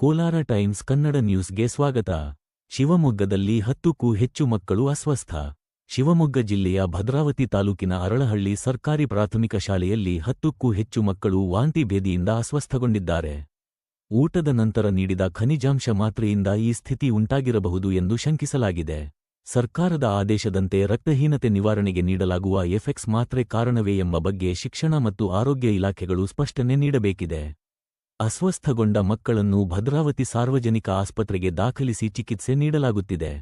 Kolar times Kannada ನ್ಯೂಸ್ಗೆ ಸ್ವಾಗತ. ಶಿವಮೊಗ್ಗದಲ್ಲಿ 10ಕ್ಕೂ ಹೆಚ್ಚು ಮಕ್ಕಳು ಅಸ್ವಸ್ಥ. ಶಿವಮೊಗ್ಗ ಜಿಲ್ಲೆಯ ಭದ್ರಾವತಿ ತಾಲೂಕಿನ ಅರಳಹಳ್ಳಿ ಸರ್ಕಾರಿ ಪ್ರಾಥಮಿಕ ಶಾಲೆಯಲ್ಲಿ 10ಕ್ಕೂ ಹೆಚ್ಚು ಮಕ್ಕಳು ವಾಂತಿ ಭೇದಿಯಿಂದ ಅಸ್ವಸ್ಥಗೊಂಡಿದ್ದಾರೆ. ಊಟದ ನಂತರ ನೀಡಿದ ಖನಿಜಾಂಶ ಮಾತ್ರೆಯಿಂದ ಈ ಸ್ಥಿತಿ ಉಂಟಾಗಿರಬಹುದು ಎಂದು ಶಂಕಿಸಲಾಗಿದೆ. ಸರ್ಕಾರದ ಆದೇಶದಂತೆ ರಕ್ತಹೀನತೆ ನಿವಾರಣೆಗೆ ನೀಡಲಾಗುವ ಎಫೆಕ್ಸ್ ಮಾತ್ರೆ ಕಾರಣವೇ ಎಂಬ ಬಗ್ಗೆ ಶಿಕ್ಷಣ ಮತ್ತು ಆರೋಗ್ಯ ಇಲಾಖೆಗಳು ಸ್ಪಷ್ಟನೆ ನೀಡಬೇಕಿದೆ. ಅಸ್ವಸ್ಥಗೊಂಡ ಮಕ್ಕಳನ್ನು ಭದ್ರಾವತಿ ಸಾರ್ವಜನಿಕ ಆಸ್ಪತ್ರೆಗೆ ದಾಖಲಿಸಿ ಚಿಕಿತ್ಸೆ ನೀಡಲಾಗುತ್ತಿದೆ.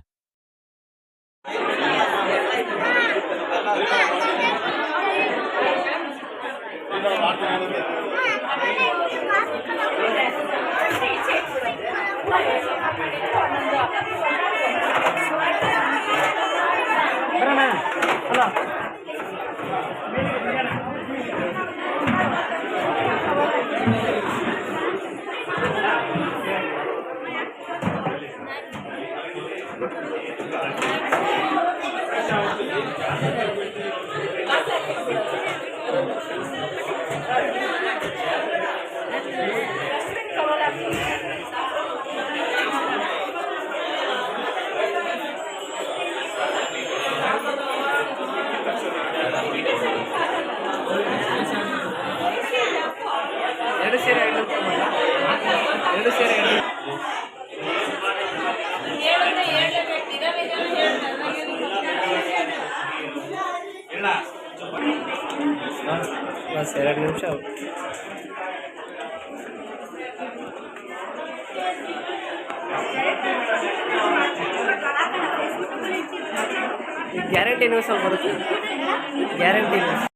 बस 2 निमिष ಗ್ಯಾರಂಟಿ ನ್ಯೂಸ್ ಬರುತ್ತೆ. Guarantee news